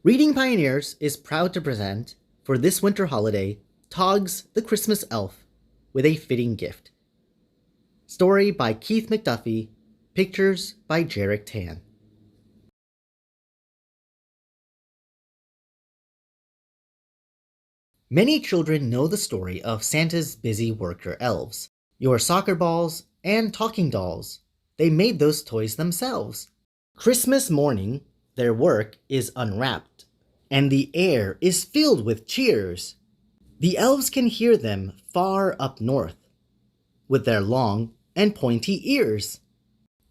Reading Pioneers is proud to present, for this winter holiday, Toggs the Christmas Elf with a fitting gift. Story by Keith McDuffee, pictures by Jarek Tan. Many children know the story of Santa's busy worker elves. Your soccer balls and talking dolls. They made those toys themselves. Christmas morning, their work is unwrapped, and the air is filled with cheers. The elves can hear them far up north, with their long and pointy ears.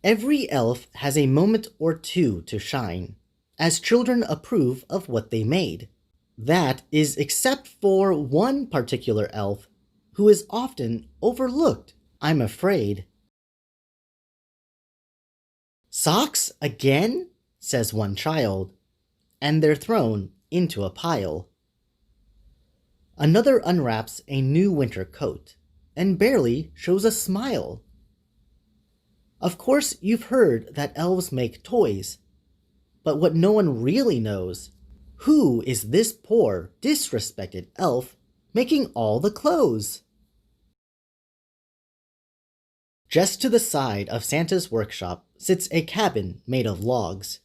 Every elf has a moment or two to shine, as children approve of what they made. That is except for one particular elf, who is often overlooked, I'm afraid. "Socks again?" says one child, and they're thrown into a pile. Another unwraps a new winter coat, and barely shows a smile. Of course you've heard that elves make toys, but what no one really knows, who is this poor, disrespected elf making all the clothes? Just to the side of Santa's workshop sits a cabin made of logs.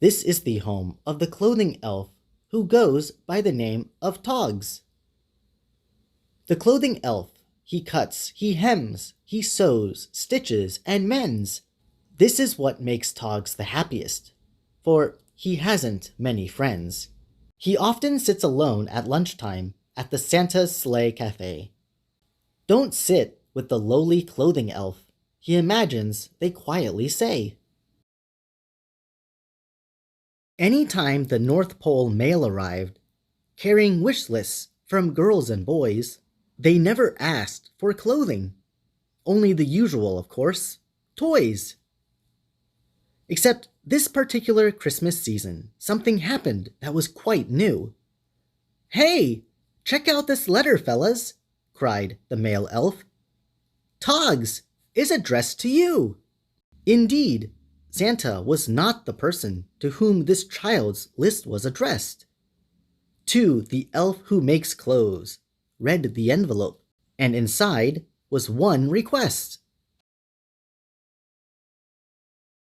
This is the home of the clothing elf who goes by the name of Toggs. The clothing elf, he cuts, he hems, he sews, stitches, and mends. This is what makes Toggs the happiest, for he hasn't many friends. He often sits alone at lunchtime at the Santa's Sleigh Cafe. Don't sit with the lowly clothing elf, he imagines they quietly say. Anytime the North Pole mail arrived, carrying wish lists from girls and boys, they never asked for clothing. Only the usual, of course, toys. Except this particular Christmas season, something happened that was quite new. "Hey, check out this letter, fellas," cried the male elf. "Toggs is addressed to you." Indeed, Santa was not the person to whom this child's list was addressed. "To the elf who makes clothes," read the envelope, and inside was one request.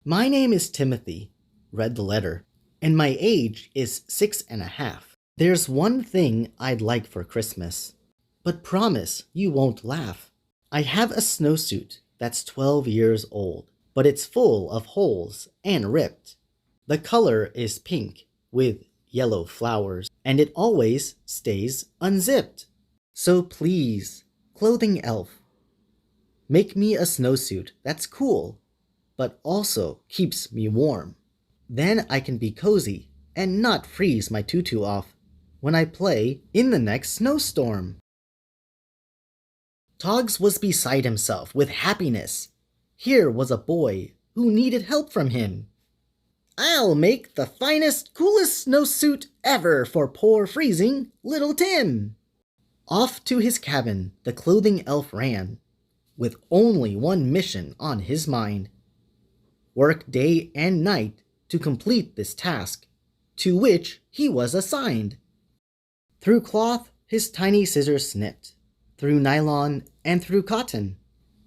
"My name is Timothy," read the letter, "and my age is 6.5. There's one thing I'd like for Christmas, but promise you won't laugh. I have a snowsuit that's 12 years old, but it's full of holes and ripped. The color is pink with yellow flowers, and it always stays unzipped. So please, clothing elf, make me a snowsuit that's cool, but also keeps me warm. Then I can be cozy and not freeze my tutu off when I play in the next snowstorm." Toggs was beside himself with happiness. Here was a boy who needed help from him. "I'll make the finest, coolest snowsuit ever for poor freezing little Tim." Off to his cabin the clothing elf ran, with only one mission on his mind. Work day and night to complete this task, to which he was assigned. Through cloth his tiny scissors snipped, through nylon and through cotton.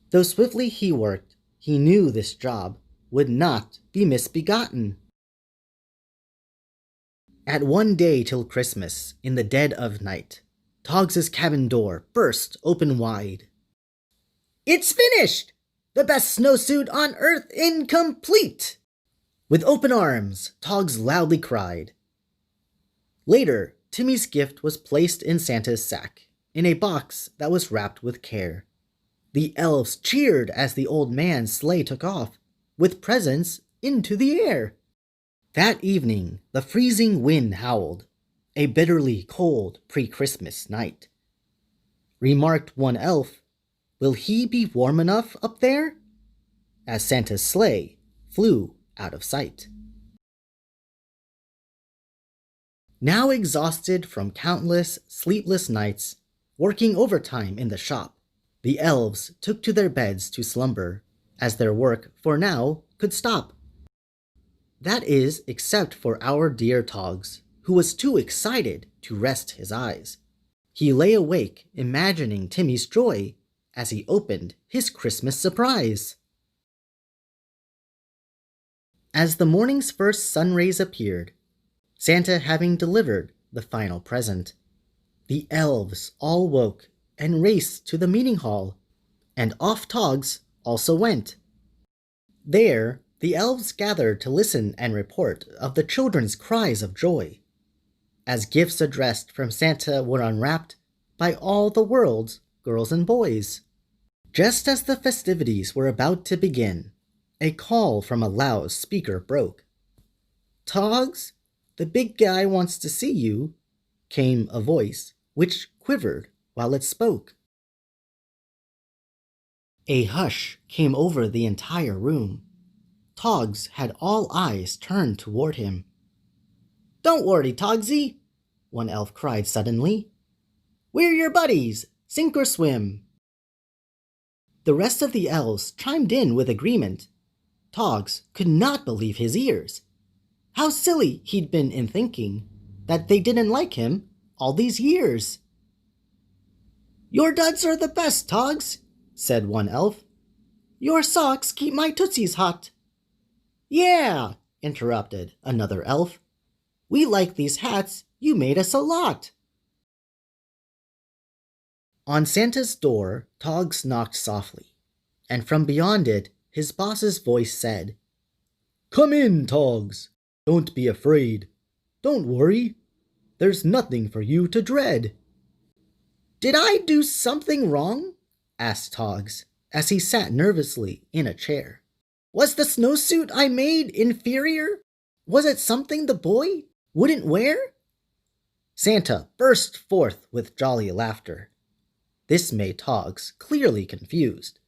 Though swiftly he worked, he knew this job would not be misbegotten. At one day till Christmas, in the dead of night, Toggs's cabin door burst open wide. "It's finished! The best snowsuit on earth incomplete!" With open arms, Toggs loudly cried. Later, Timmy's gift was placed in Santa's sack, in a box that was wrapped with care. The elves cheered as the old man's sleigh took off, with presents into the air. That evening, the freezing wind howled, a bitterly cold pre-Christmas night. Remarked one elf, "Will he be warm enough up there?" as Santa's sleigh flew out of sight. Now exhausted from countless sleepless nights, working overtime in the shop, the elves took to their beds to slumber, as their work, for now, could stop. That is, except for our dear Toggs, who was too excited to rest his eyes. He lay awake, imagining Timmy's joy as he opened his Christmas surprise. As the morning's first sun rays appeared, Santa having delivered the final present, the elves all woke and raced to the meeting hall, and off Toggs also went. There, the elves gathered to listen and report of the children's cries of joy, as gifts addressed from Santa were unwrapped by all the world's girls and boys. Just as the festivities were about to begin, a call from a loud speaker broke. "Toggs, the big guy wants to see you," came a voice which quivered while it spoke. A hush came over the entire room. Toggs had all eyes turned toward him. "Don't worry, Toggsy," one elf cried suddenly. "We're your buddies, sink or swim." The rest of the elves chimed in with agreement. Toggs could not believe his ears. How silly he'd been in thinking that they didn't like him all these years. "Your duds are the best, Toggs," said one elf. "Your socks keep my tootsies hot." "Yeah," interrupted another elf. "We like these hats, you made us a lot." On Santa's door, Toggs knocked softly, and from beyond it, his boss's voice said, "Come in, Toggs. Don't be afraid. Don't worry. There's nothing for you to dread." "Did I do something wrong?" asked Toggs, as he sat nervously in a chair. "Was the snowsuit I made inferior? Was it something the boy wouldn't wear?" Santa burst forth with jolly laughter. This made Toggs clearly confused.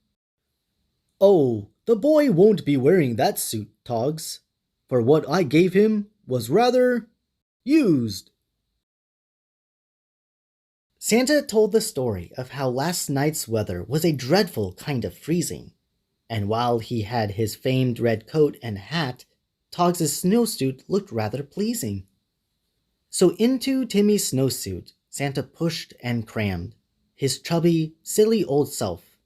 "Oh, the boy won't be wearing that suit, Toggs, for what I gave him was rather used." Santa told the story of how last night's weather was a dreadful kind of freezing, and while he had his famed red coat and hat, Toggs' snowsuit looked rather pleasing. So into Timmy's snowsuit Santa pushed and crammed his chubby, silly old self,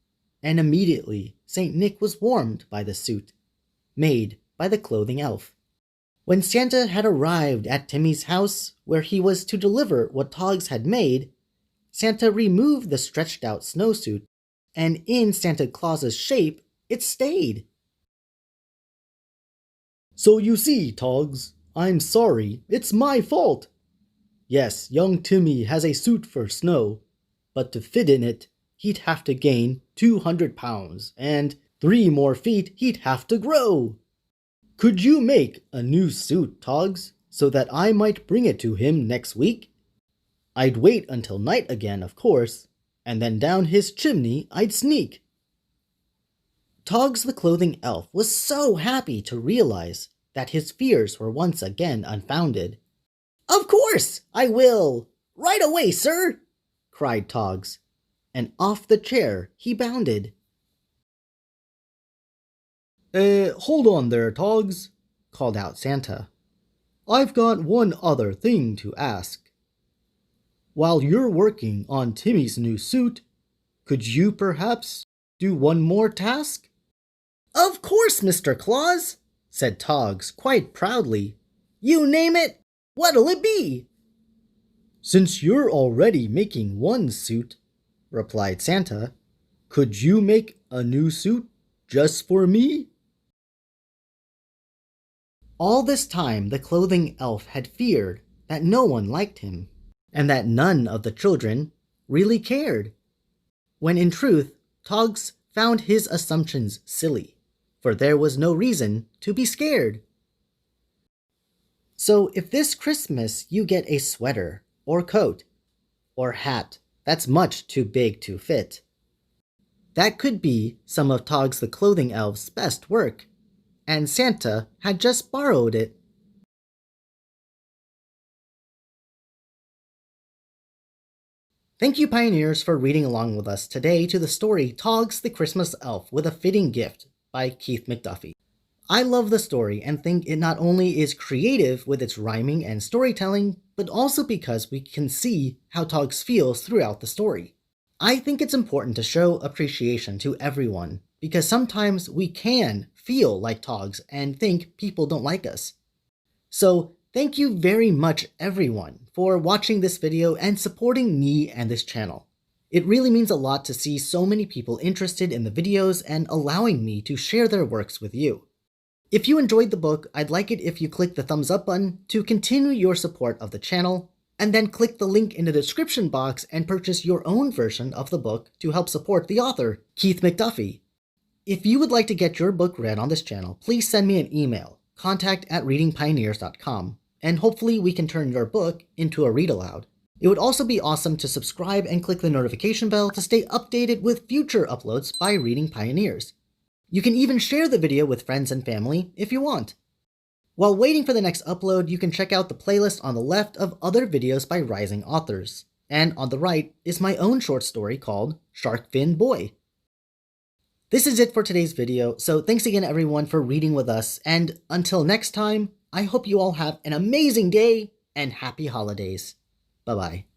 and immediately St. Nick was warmed by the suit, made by the clothing elf. When Santa had arrived at Timmy's house, where he was to deliver what Toggs had made, Santa removed the stretched-out snowsuit, and in Santa Claus's shape, it stayed. "So you see, Toggs, I'm sorry, it's my fault. Yes, young Timmy has a suit for snow, but to fit in it, he'd have to gain 200 pounds, and 3 more feet he'd have to grow. Could you make a new suit, Toggs, so that I might bring it to him next week? I'd wait until night again, of course, and then down his chimney I'd sneak." Toggs the clothing elf was so happy to realize that his fears were once again unfounded. "Of course, I will! Right away, sir!" cried Toggs, and off the chair he bounded. Hold on there, Toggs," called out Santa. "I've got one other thing to ask. While you're working on Timmy's new suit, could you perhaps do one more task?" "Of course, Mr. Claus," said Toggs quite proudly. "You name it. What'll it be?" "Since you're already making one suit," replied Santa, "could you make a new suit just for me?" All this time the clothing elf had feared that no one liked him, and that none of the children really cared, when in truth Toggs found his assumptions silly, for there was no reason to be scared. So if this Christmas you get a sweater, or coat, or hat that's much too big to fit, that could be some of Toggs the clothing elf's best work, and Santa had just borrowed it. Thank you, Pioneers, for reading along with us today to the story Toggs the Christmas Elf with a Fitting Gift by Keith McDuffie. I love the story and think it not only is creative with its rhyming and storytelling, but also because we can see how Toggs feels throughout the story. I think it's important to show appreciation to everyone, because sometimes we can feel like Toggs and think people don't like us. So thank you very much everyone for watching this video and supporting me and this channel. It really means a lot to see so many people interested in the videos and allowing me to share their works with you. If you enjoyed the book, I'd like it if you click the thumbs up button to continue your support of the channel, and then click the link in the description box and purchase your own version of the book to help support the author, Keith McDuffee. If you would like to get your book read on this channel, please send me an email, contact@readingpioneers.com, and hopefully we can turn your book into a read aloud. It would also be awesome to subscribe and click the notification bell to stay updated with future uploads by Reading Pioneers. You can even share the video with friends and family if you want. While waiting for the next upload, you can check out the playlist on the left of other videos by rising authors. And on the right is my own short story called Shark Fin Boy. This is it for today's video, so thanks again everyone for reading with us, and until next time, I hope you all have an amazing day and happy holidays. Bye-bye.